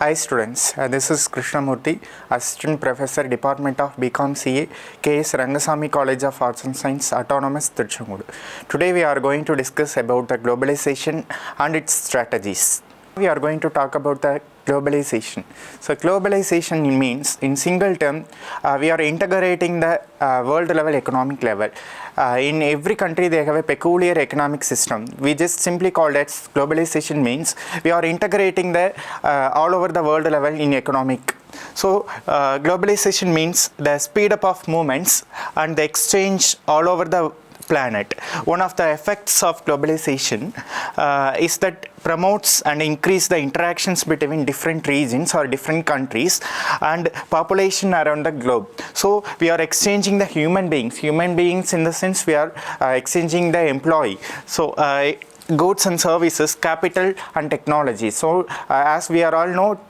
Hi students, this is Krishnamurthy, Assistant Professor, Department of BCom CA, K.S.Rangasamy College of Arts and Science, Autonomous, Tiruchengode. Today we are going to discuss about the globalization and its strategies. We are going to talk about the globalization. So globalization means, in single term, we are integrating the world level economic level. In every country they have a peculiar economic system. We just simply call that globalization. Means we are integrating the all over the world level in economic. So globalization means the speed up of movements and the exchange all over the planet. One of the effects of globalization is that promotes and increase the interactions between different regions or different countries and population around the globe. So we are exchanging the human beings in the sense we are exchanging the employee. So goods and services, capital and technology. So as we are all know,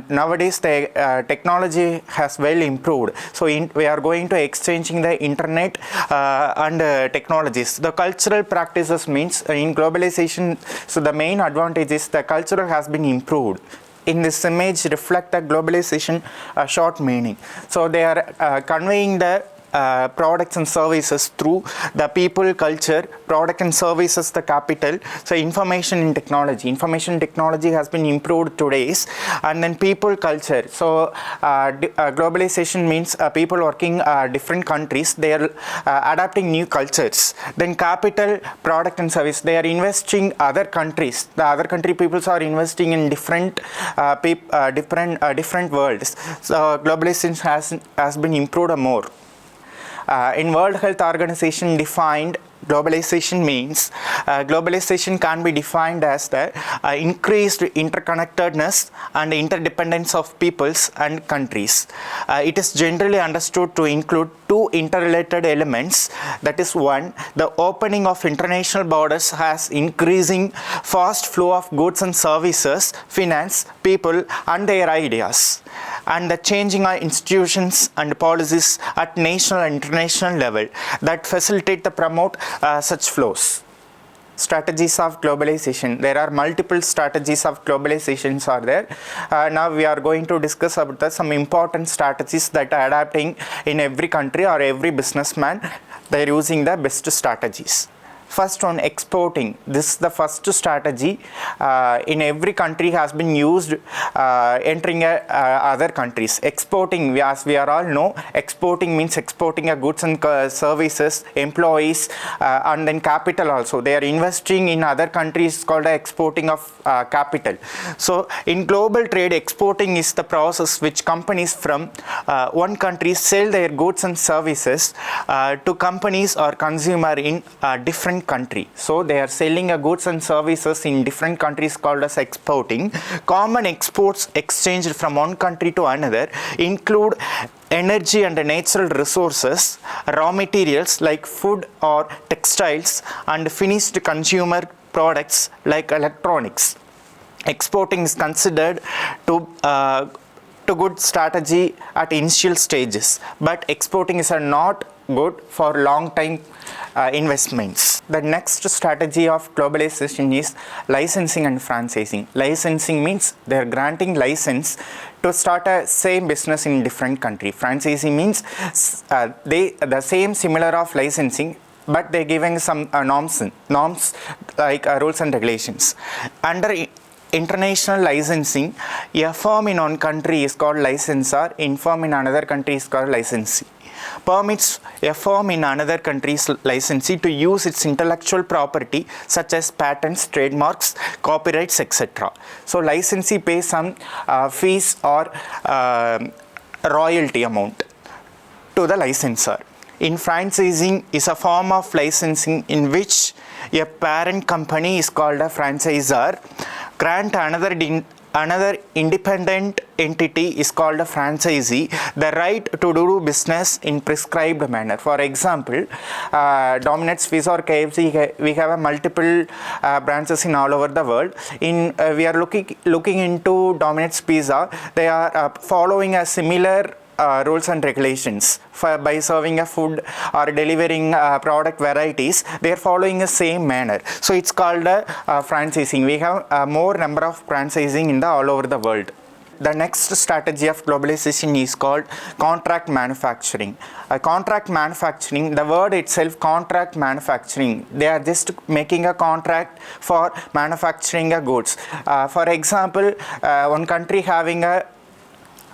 nowadays the technology has well improved. So we are going to exchanging the internet and technologies. The cultural practices means in globalization, so the main advantage is the cultural has been improved. In this image reflect the globalization short meaning. So they are conveying the products and services through the people, culture, product and services, the capital. So information technology has been improved today's, and then people, culture. So globalization means people working different countries, they are adapting new cultures. Then capital, product and service, they are investing other countries. The other country peoples are investing in different different worlds. So globalization has been improved more. In World Health Organization defined, globalization means globalization can be defined as the increased interconnectedness and interdependence of peoples and countries. It is generally understood to include two interrelated elements. That is, one, the opening of international borders has increasing fast flow of goods and services, finance, people and their ideas, and the changing of institutions and policies at national and international level that facilitate the promote such flows. Strategies of globalization. There are multiple strategies of globalizations are there. Now we are going to discuss about some important strategies that are adapting in every country or every businessman. They are using the best strategies. First one, exporting. This is the first strategy in every country has been used entering other countries. Exporting, as we are all know, exporting means exporting a goods and services, employees and then capital also. They are investing in other countries called exporting of capital. So in global trade, exporting is the process which companies from one country sell their goods and services to companies or consumer in different country. So they are selling goods and services in different countries called as exporting. Common exports exchanged from one country to another include energy and natural resources, raw materials like food or textiles, and finished consumer products like electronics. Exporting is considered to good strategy at initial stages, but exporting is not good for long time investments. The next strategy of globalization is licensing and franchising. Licensing means they are granting license to start a same business in different country. Franchising means the same similar of licensing, but they are giving some norms like rules and regulations. Under international licensing, a firm in one country is called licensor, in firm in another country is called licensee. Permits a firm in another country's licensee to use its intellectual property such as patents, trademarks, copyrights, etc. So licensee pays some fees or royalty amount to the licensor. In franchising is a form of licensing in which a parent company is called a franchisor grant another independent entity is called a franchisee the right to do business in prescribed manner. For example, Domino's, Pizza or KFC, we have a multiple branches in all over the world. We are looking into Domino's Pizza. They are following a similar rules and regulations by serving a food or delivering product varieties. They are following the same manner. So it's called franchising. We have more number of franchising in the all over the world. the next strategy of globalization is called contract manufacturing. Contract manufacturing, the word itself, contract manufacturing, they are just making a contract for manufacturing a goods. For example, one country having a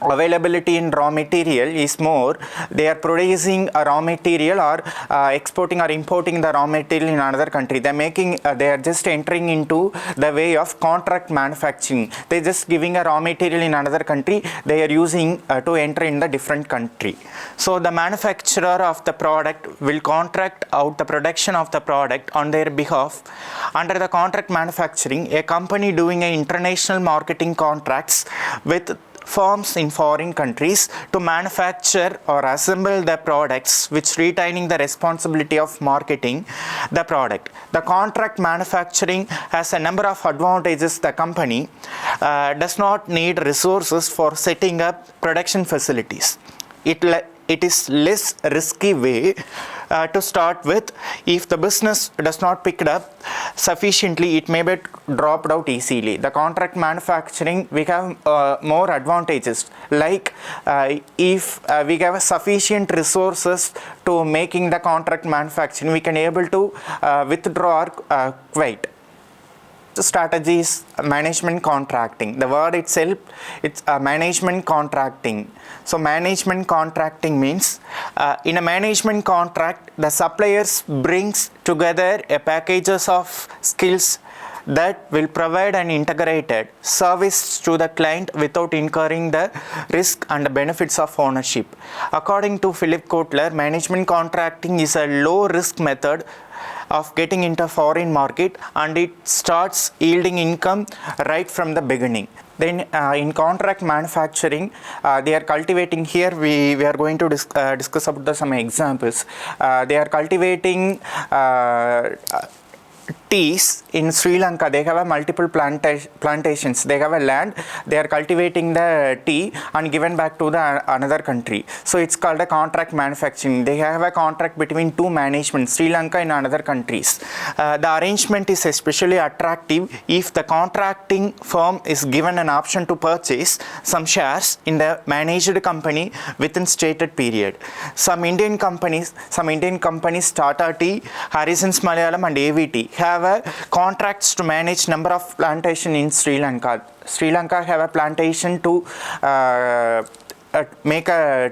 availability in raw material is more, they are producing a raw material or exporting or importing the raw material in another country. They are just entering into the way of contract manufacturing. They just giving a raw material in another country, they are using to enter in the different country. So the manufacturer of the product will contract out the production of the product on their behalf. Under the contract manufacturing, a company doing a international marketing contracts with firms in foreign countries to manufacture or assemble the products, which retaining the responsibility of marketing the product. The contract manufacturing has a number of advantages. The company does not need resources for setting up production facilities. It is less risky way to start with. If the business does not pick it up sufficiently, it may be dropped out easily. The contract manufacturing, we have more advantages, like if we have sufficient resources to making the contract manufacturing, we can able to withdraw quite. The strategy is management contracting. The word itself, it's management contracting. So management contracting means in a management contract, the suppliers brings together a packages of skills that will provide an integrated service to the client without incurring the risk and the benefits of ownership. According to Philip Kotler, management contracting is a low risk method of getting into foreign market, and it starts yielding income right from the beginning. Then in contract manufacturing, they are cultivating, here we are going to discuss about some examples. They are cultivating teas in Sri Lanka. They have a multiple plantations. They have a land. They are cultivating the tea and given back to the another country. So it's called a contract manufacturing. They have a contract between two managements, Sri Lanka and another countries. The arrangement is especially attractive if the contracting firm is given an option to purchase some shares in the managed company within stated period. Some Indian companies, Tata Tea, Harrison's Malayalam and AVT have contracts to manage number of plantation in Sri Lanka. Sri Lanka have a plantation to make a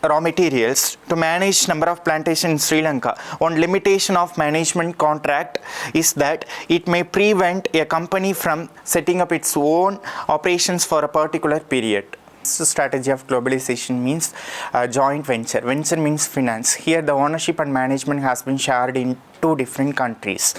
raw materials to manage number of plantation in Sri Lanka. One limitation of management contract is that it may prevent a company from setting up its own operations for a particular period. The strategy of globalization means joint venture. Venture means finance. Here the ownership and management has been shared in two different countries.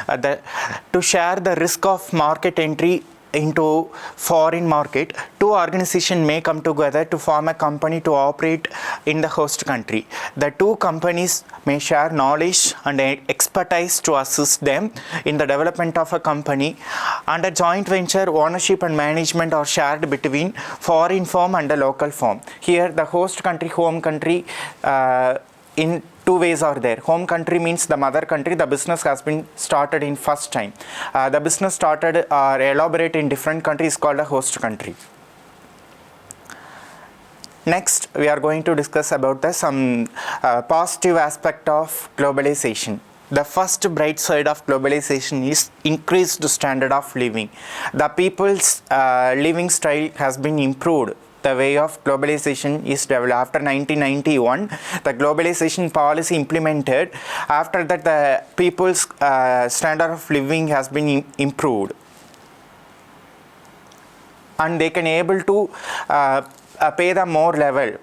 To share the risk of market entry into foreign market, two organizations may come together to form a company to operate in the host country. The two companies may share knowledge and expertise to assist them in the development of a company. Under joint venture, ownership and management are shared between foreign firm and the local firm. Here the host country, home country, in two ways are there. Home country means the mother country, the business has been started in first time. The business started or elaborate in different countries called a host country. Next, we are going to discuss about some positive aspect of globalization. The first bright side of globalization is increased standard of living. The people's living style has been improved. The way of globalization is developed. After 1991, the globalization policy implemented. After that, the people's standard of living has been improved, and they can able to pay the more level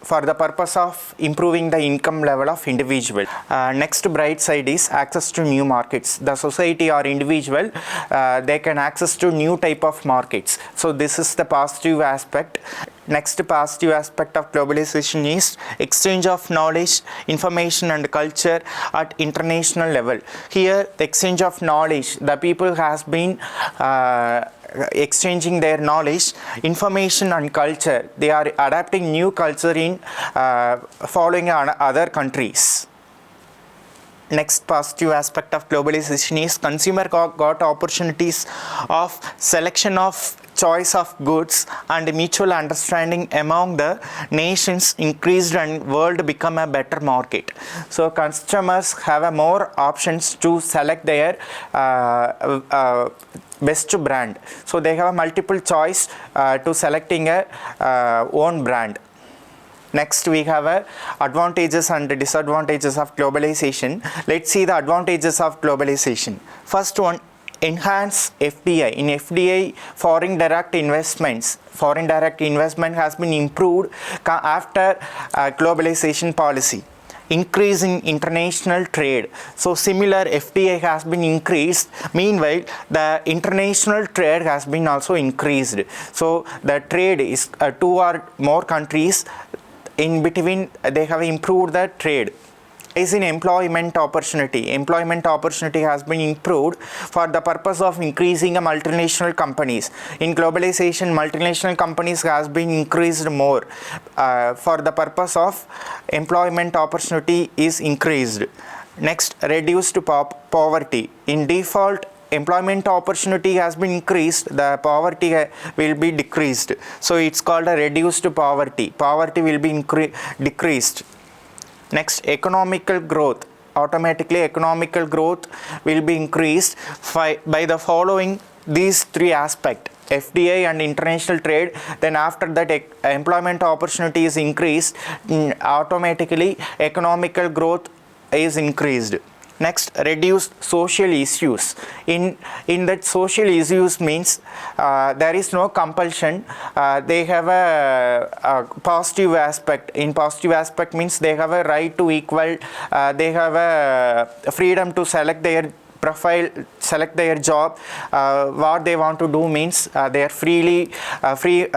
for the purpose of improving the income level of individual. Next bright side is access to new markets. The society or individual, they can access to new type of markets. So this is the positive aspect. Next positive aspect of globalization is exchange of knowledge, information and culture at international level. Here the exchange of knowledge, the people has been exchanging their knowledge, information and culture. They are adapting new culture in following other countries. Next positive aspect of globalization is consumer got opportunities of selection of choice of goods and mutual understanding among the nations increased and world become a better market. So customers have a more options to select their best brand. So they have a multiple choice to selecting a own brand. Next we have advantages and disadvantages of globalization. Let's see the advantages of globalization. First one, enhance FDI. In FDI, foreign direct investment has been improved after globalization policy. Increase in international trade. So similar FDI has been increased. Meanwhile, the international trade has been also increased. So the trade is two or more countries in between, they have improved the trade. Is in employment opportunity. Employment opportunity has been improved for the purpose of increasing multinational companies. In globalization, multinational companies has been increased more. For the purpose of employment opportunity is increased. Next, reduced poverty. In default, employment opportunity has been increased, the poverty will be decreased. So it's called a reduced poverty. Poverty will be decreased. Next, economical growth. Automatically economical growth will be increased by the following these three aspects: FDI and international trade. Then after that employment opportunity is increased, automatically economical growth is increased. Next, reduce social issues. In that social issues means there is no compulsion. They have a positive aspect. In positive aspect means they have a right to equal. They have a freedom to select their profile, select their job. What they want to do means they are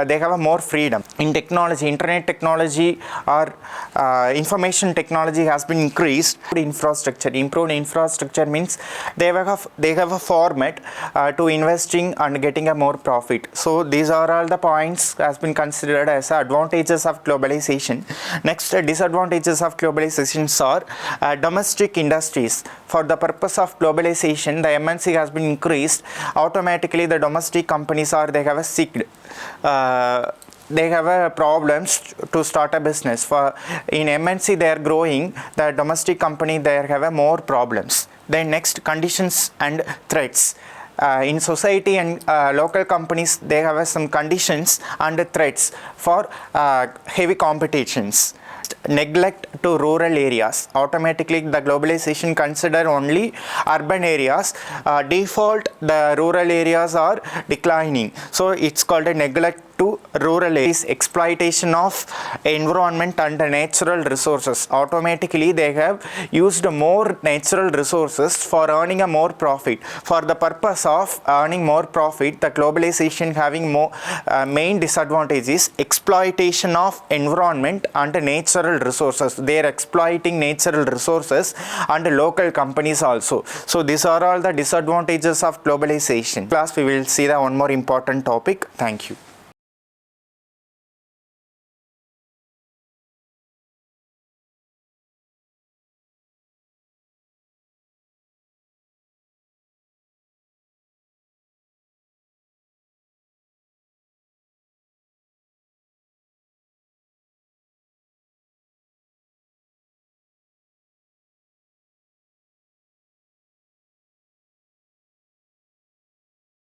they have a more freedom. In technology, internet technology or information technology has been increased. Improved infrastructure means they have a format to investing and getting a more profit. So these are all the points has been considered as advantages of globalization. Next, disadvantages of globalization are domestic industries. For the purpose of globalization, the MNC has been increased. Automatically the domestic companies they have a they have a problems to start a business. For in MNC they are growing, the domestic company they have a more problems. Then next, conditions and threats. In society and local companies they have some conditions and threats for heavy competitions. Neglect to rural areas. Automatically the globalization consider only urban areas. Default the rural areas are declining, so it's called a neglect to rural areas. Exploitation of environment and natural resources. Automatically they have used more natural resources for earning a more profit. For the purpose of earning more profit, the globalization having more main disadvantage is exploitation of environment and natural resources. They are exploiting natural resources and local companies also. So these are all the disadvantages of globalization. Class, we will see the one more important topic. Thank you.